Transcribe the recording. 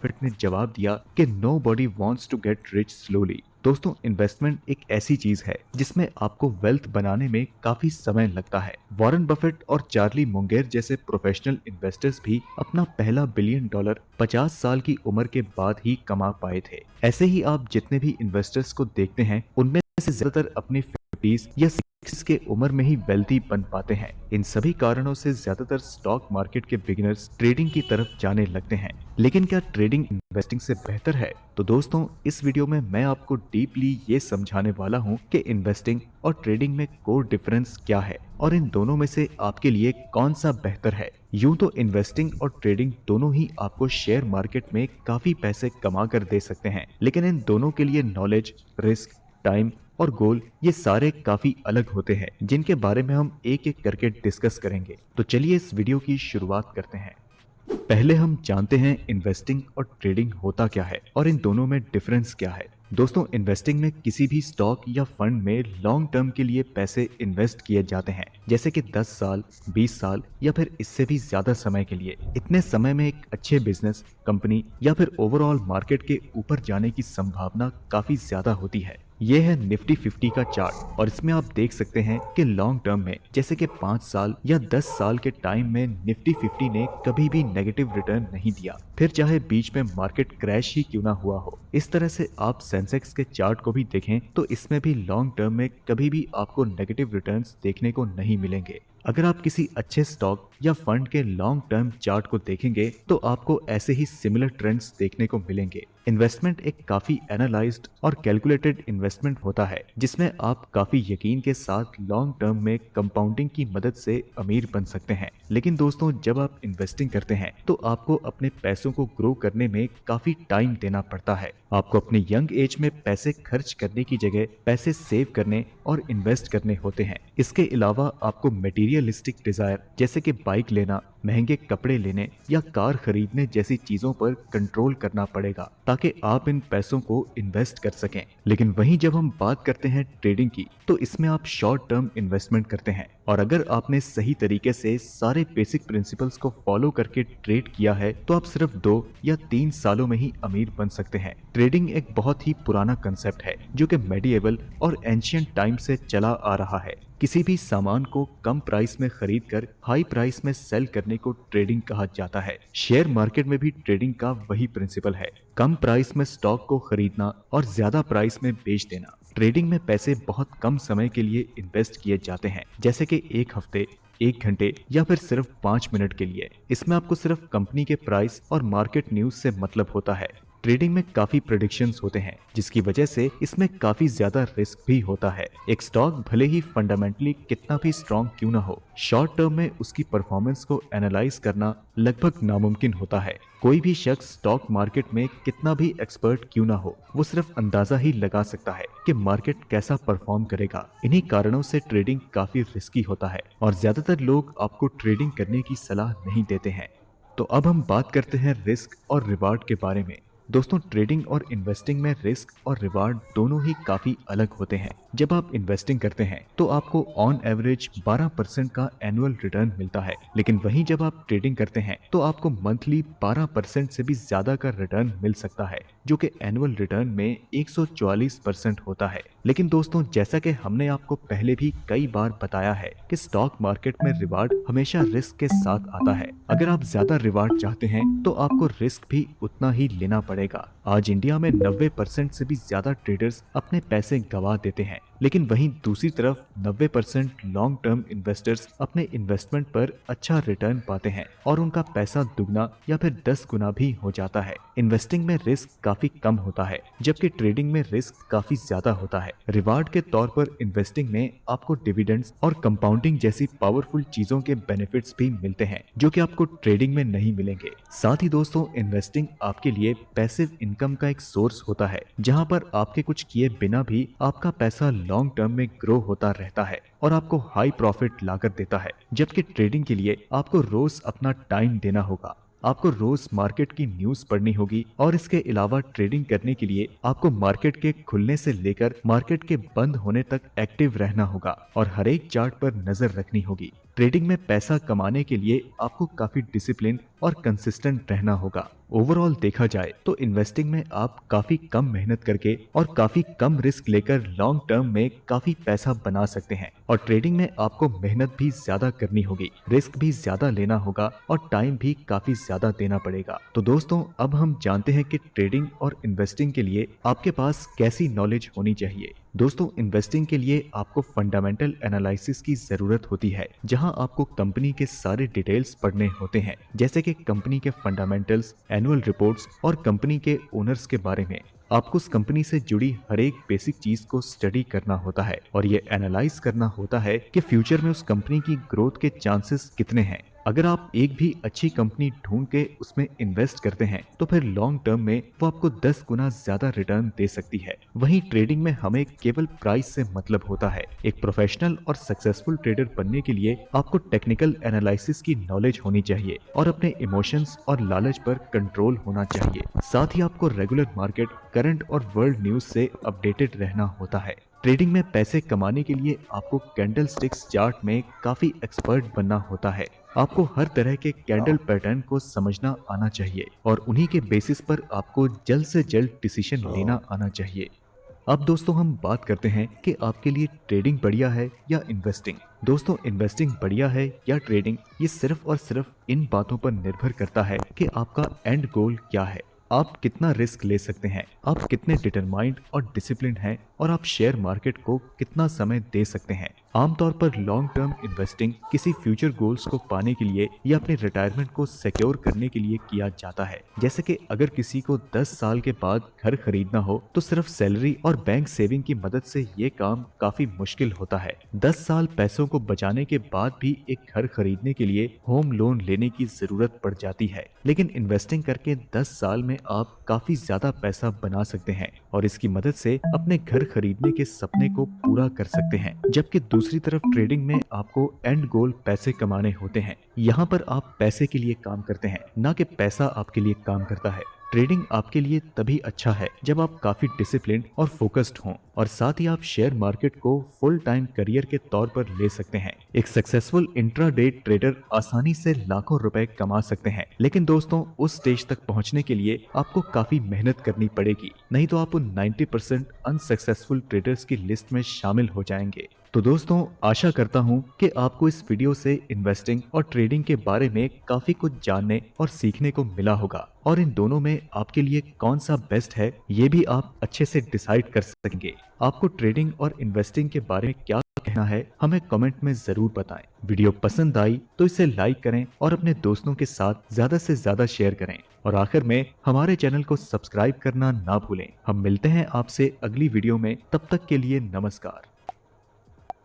Buffett ने जवाब दिया कि nobody wants to get rich slowly. दोस्तों, इन्वेस्टमेंट एक ऐसी चीज है जिसमें आपको वेल्थ बनाने में काफी समय लगता है। वॉरेन बफेट और चार्ली मुंगेर जैसे प्रोफेशनल इन्वेस्टर्स भी अपना पहला बिलियन डॉलर 50 साल की उम्र के बाद ही कमा पाए थे। ऐसे ही आप जितने भी इन्वेस्टर्स को देखते हैं उनमें से ज्यादातर अपने 50s या 60s के उम्र में ही वेल्थी बन पाते हैं। इन सभी कारणों से ज्यादातर स्टॉक मार्केट के बिगिनर्स ट्रेडिंग की तरफ जाने लगते हैं। लेकिन क्या ट्रेडिंग इन्वेस्टिंग से बेहतर है? तो दोस्तों, इस वीडियो में मैं आपको डीपली ये समझाने वाला हूँ कि इन्वेस्टिंग और ट्रेडिंग में कोर डिफरेंस क्या है और इन दोनों में से आपके लिए कौन सा बेहतर है। यूं तो इन्वेस्टिंग और ट्रेडिंग दोनों ही आपको शेयर मार्केट में काफी पैसे कमा कर दे सकते हैं, लेकिन इन दोनों के लिए नॉलेज, रिस्क, टाइम और गोल ये सारे काफी अलग होते हैं, जिनके बारे में हम एक एक करके डिस्कस करेंगे। तो चलिए इस वीडियो की शुरुआत करते हैं। पहले हम जानते हैं इन्वेस्टिंग और ट्रेडिंग होता क्या है और इन दोनों में डिफरेंस क्या है। दोस्तों, इन्वेस्टिंग में किसी भी स्टॉक या फंड में लॉन्ग टर्म के लिए पैसे इन्वेस्ट किए जाते हैं, जैसे कि 10 साल, 20 साल या फिर इससे भी ज्यादा समय के लिए। इतने समय में एक अच्छे बिजनेस, कंपनी या फिर ओवरऑल मार्केट के ऊपर जाने की संभावना काफी ज्यादा होती है। ये है निफ्टी 50 का चार्ट और इसमें आप देख सकते हैं कि लॉन्ग टर्म में जैसे कि 5 साल या 10 साल के टाइम में निफ्टी 50 ने कभी भी नेगेटिव रिटर्न नहीं दिया, फिर चाहे बीच में मार्केट क्रैश ही क्यों ना हुआ हो। इस तरह से आप सेंसेक्स के चार्ट को भी देखें तो इसमें भी लॉन्ग टर्म में कभी भी आपको नेगेटिव रिटर्न्स देखने को नहीं मिलेंगे। अगर आप किसी अच्छे स्टॉक या फंड के लॉन्ग टर्म चार्ट को देखेंगे तो आपको ऐसे ही सिमिलर ट्रेंड्स देखने को मिलेंगे। इन्वेस्टमेंट एक काफी एनालाइज्ड और कैलकुलेटेड इन्वेस्टमेंट होता है, जिसमें आप काफी यकीन के साथ लॉन्ग टर्म में कंपाउंडिंग की मदद से अमीर बन सकते हैं। लेकिन दोस्तों, जब आप इन्वेस्टिंग करते हैं तो आपको अपने पैसों को ग्रो करने में काफी टाइम देना पड़ता है। आपको अपने यंग एज में पैसे खर्च करने की जगह पैसे सेव करने और इन्वेस्ट करने होते हैं। इसके अलावा आपको मटेरियलिस्टिक डिजायर जैसे कि बाइक लेना, महंगे कपड़े लेने या कार खरीदने जैसी चीजों पर कंट्रोल करना पड़ेगा ताकि आप इन पैसों को इन्वेस्ट कर सकें। लेकिन वहीं जब हम बात करते हैं ट्रेडिंग की, तो इसमें आप शॉर्ट टर्म इन्वेस्टमेंट करते हैं और अगर आपने सही तरीके से सारे बेसिक प्रिंसिपल्स को फॉलो करके ट्रेड किया है तो आप सिर्फ 2 या 3 सालों में ही अमीर बन सकते हैं। ट्रेडिंग एक बहुत ही पुराना कंसेप्ट है जो कि मेडिएवल और एंशियंट टाइम से चला आ रहा है। किसी भी सामान को कम प्राइस में खरीदकर हाई प्राइस में सेल करने को ट्रेडिंग कहा जाता है। शेयर मार्केट में भी ट्रेडिंग का वही प्रिंसिपल है, कम प्राइस में स्टॉक को खरीदना और ज्यादा प्राइस में बेच देना। ट्रेडिंग में पैसे बहुत कम समय के लिए इन्वेस्ट किए जाते हैं, जैसे कि 1 हफ्ते, 1 घंटे या फिर सिर्फ 5 मिनट के लिए। इसमें आपको सिर्फ कंपनी के प्राइस और मार्केट न्यूज से मतलब होता है। ट्रेडिंग में काफी प्रेडिक्शंस होते हैं, जिसकी वजह से इसमें काफी ज्यादा रिस्क भी होता है। एक स्टॉक भले ही फंडामेंटली कितना भी स्ट्रॉन्ग क्यों ना हो, शॉर्ट टर्म में उसकी परफॉर्मेंस को एनालाइज करना लगभग नामुमकिन होता है। कोई भी शख्स स्टॉक मार्केट में कितना भी एक्सपर्ट क्यों ना हो, वो सिर्फ अंदाजा ही लगा सकता है कि मार्केट कैसा परफॉर्म करेगा। इन्हीं कारणों से ट्रेडिंग काफी रिस्की होता है और ज्यादातर लोग आपको ट्रेडिंग करने की सलाह नहीं देते हैं। तो अब हम बात करते हैं रिस्क और रिवार्ड के बारे में। दोस्तों, ट्रेडिंग और इन्वेस्टिंग में रिस्क और रिवार्ड दोनों ही काफी अलग होते हैं। जब आप इन्वेस्टिंग करते हैं तो आपको ऑन एवरेज 12% का एनुअल रिटर्न मिलता है, लेकिन वहीं जब आप ट्रेडिंग करते हैं तो आपको मंथली 12% से भी ज्यादा का रिटर्न मिल सकता है, जो कि एनुअल रिटर्न में 144% होता है। लेकिन दोस्तों, जैसा कि हमने आपको पहले भी कई बार बताया है कि स्टॉक मार्केट में रिवार्ड हमेशा रिस्क के साथ आता है। अगर आप ज्यादा रिवार्ड चाहते हैं तो आपको रिस्क भी उतना ही लेना पड़ेगा। आज इंडिया में 90% से भी ज्यादा ट्रेडर्स अपने पैसे गंवा देते हैं, लेकिन वहीं दूसरी तरफ 90% लॉन्ग टर्म इन्वेस्टर्स अपने इन्वेस्टमेंट पर अच्छा रिटर्न पाते हैं और उनका पैसा दुगना या फिर 10 गुना भी हो जाता है। इन्वेस्टिंग में रिस्क काफी कम होता है, जबकि ट्रेडिंग में रिस्क काफी ज्यादा होता है। रिवार्ड के तौर पर इन्वेस्टिंग में आपको डिविडेंड्स और कंपाउंडिंग जैसी पावरफुल चीजों के बेनिफिट्स भी मिलते हैं, जो कि आपको ट्रेडिंग में नहीं मिलेंगे। साथ ही दोस्तों, इन्वेस्टिंग आपके लिए पैसिव इनकम का एक सोर्स होता है, जहां पर आपके कुछ किए बिना भी आपका पैसा लॉन्ग टर्म में ग्रो होता रहता है और आपको हाई प्रॉफिट लाकर देता है। जबकि ट्रेडिंग के लिए आपको रोज अपना टाइम देना होगा, आपको रोज मार्केट की न्यूज पढ़नी होगी और इसके अलावा ट्रेडिंग करने के लिए आपको मार्केट के खुलने से लेकर मार्केट के बंद होने तक एक्टिव रहना होगा और हर एक चार्ट पर नजर रखनी होगी। ट्रेडिंग में पैसा कमाने के लिए आपको काफी डिसिप्लिन और कंसिस्टेंट रहना होगा। ओवरऑल देखा जाए तो इन्वेस्टिंग में आप काफी कम मेहनत करके और काफी कम रिस्क लेकर लॉन्ग टर्म में काफी पैसा बना सकते हैं। और ट्रेडिंग में आपको मेहनत भी ज्यादा करनी होगी, रिस्क भी ज्यादा लेना होगा और टाइम भी काफी ज्यादा देना पड़ेगा। तो दोस्तों, अब हम जानते हैं कि ट्रेडिंग और इन्वेस्टिंग के लिए आपके पास कैसी नॉलेज होनी चाहिए। दोस्तों, इन्वेस्टिंग के लिए आपको फंडामेंटल एनालिसिस की जरूरत होती है, जहां आपको कंपनी के सारे डिटेल्स पढ़ने होते हैं, जैसे कि कंपनी के फंडामेंटल्स, एनुअल रिपोर्ट्स और कंपनी के ओनर्स के बारे में। आपको उस कंपनी से जुड़ी हर एक बेसिक चीज को स्टडी करना होता है और ये एनालाइज करना होता है कि फ्यूचर में उस कंपनी की ग्रोथ के चांसेस कितने हैं। अगर आप एक भी अच्छी कंपनी ढूंढ के उसमें इन्वेस्ट करते हैं तो फिर लॉन्ग टर्म में वो आपको 10 गुना ज्यादा रिटर्न दे सकती है। वहीं ट्रेडिंग में हमें केवल प्राइस से मतलब होता है। एक प्रोफेशनल और सक्सेसफुल ट्रेडर बनने के लिए आपको टेक्निकल एनालिसिस की नॉलेज होनी चाहिए और अपने इमोशंस और लालच पर कंट्रोल होना चाहिए। साथ ही आपको रेगुलर मार्केट, करंट और वर्ल्ड न्यूज से अपडेटेड रहना होता है। ट्रेडिंग में पैसे कमाने के लिए आपको कैंडल स्टिक्स चार्ट में काफी एक्सपर्ट बनना होता है। आपको हर तरह के कैंडल पैटर्न को समझना आना चाहिए और उन्हीं के बेसिस पर आपको जल्द से जल्द डिसीजन लेना आना चाहिए। अब दोस्तों, हम बात करते हैं कि आपके लिए ट्रेडिंग बढ़िया है या इन्वेस्टिंग। दोस्तों, इन्वेस्टिंग बढ़िया है या ट्रेडिंग, ये सिर्फ और सिर्फ इन बातों पर निर्भर करता है कि आपका एंड गोल क्या है। आप कितना रिस्क ले सकते हैं, आप कितने डिटरमाइंड और डिसिप्लिन हैं और आप शेयर मार्केट को कितना समय दे सकते हैं। आमतौर पर लॉन्ग टर्म इन्वेस्टिंग किसी फ्यूचर गोल्स को पाने के लिए या अपने रिटायरमेंट को सिक्योर करने के लिए किया जाता है। जैसे कि अगर किसी को 10 साल के बाद घर खरीदना हो तो सिर्फ सैलरी और बैंक सेविंग की मदद से ये काम काफी मुश्किल होता है। 10 साल पैसों को बचाने के बाद भी एक घर खरीदने के लिए होम लोन लेने की जरूरत पड़ जाती है। लेकिन इन्वेस्टिंग करके 10 साल में आप काफी ज्यादा पैसा बना सकते हैं और इसकी मदद से अपने घर खरीदने के सपने को पूरा कर सकते हैं। जबकि दूसरी तरफ ट्रेडिंग में आपको एंड गोल पैसे कमाने होते हैं। यहाँ पर आप पैसे के लिए काम करते हैं, ना कि पैसा आपके लिए काम करता है। ट्रेडिंग आपके लिए तभी अच्छा है जब आप काफी डिसिप्लिन और फोकस्ड हों और साथ ही आप शेयर मार्केट को फुल टाइम करियर के तौर पर ले सकते हैं। एक सक्सेसफुल इंट्राडे ट्रेडर आसानी से लाखों रुपए कमा सकते हैं, लेकिन दोस्तों, उस स्टेज तक पहुंचने के लिए आपको काफी मेहनत करनी पड़ेगी, नहीं तो आप उन 90% अनसक्सेसफुल ट्रेडर्स की लिस्ट में शामिल हो जाएंगे। तो दोस्तों, आशा करता हूं कि आपको इस वीडियो से इन्वेस्टिंग और ट्रेडिंग के बारे में काफी कुछ जानने और सीखने को मिला होगा और इन दोनों में आपके लिए कौन सा बेस्ट है ये भी आप अच्छे से डिसाइड कर सकेंगे। आपको ट्रेडिंग और इन्वेस्टिंग के बारे में क्या कहना है, हमें कमेंट में जरूर बताएं। वीडियो पसंद आई तो इसे लाइक करें और अपने दोस्तों के साथ ज्यादा से ज्यादा शेयर करें और आखिर में हमारे चैनल को सब्सक्राइब करना ना भूलें। हम मिलते हैं आपसे अगली वीडियो में, तब तक के लिए नमस्कार।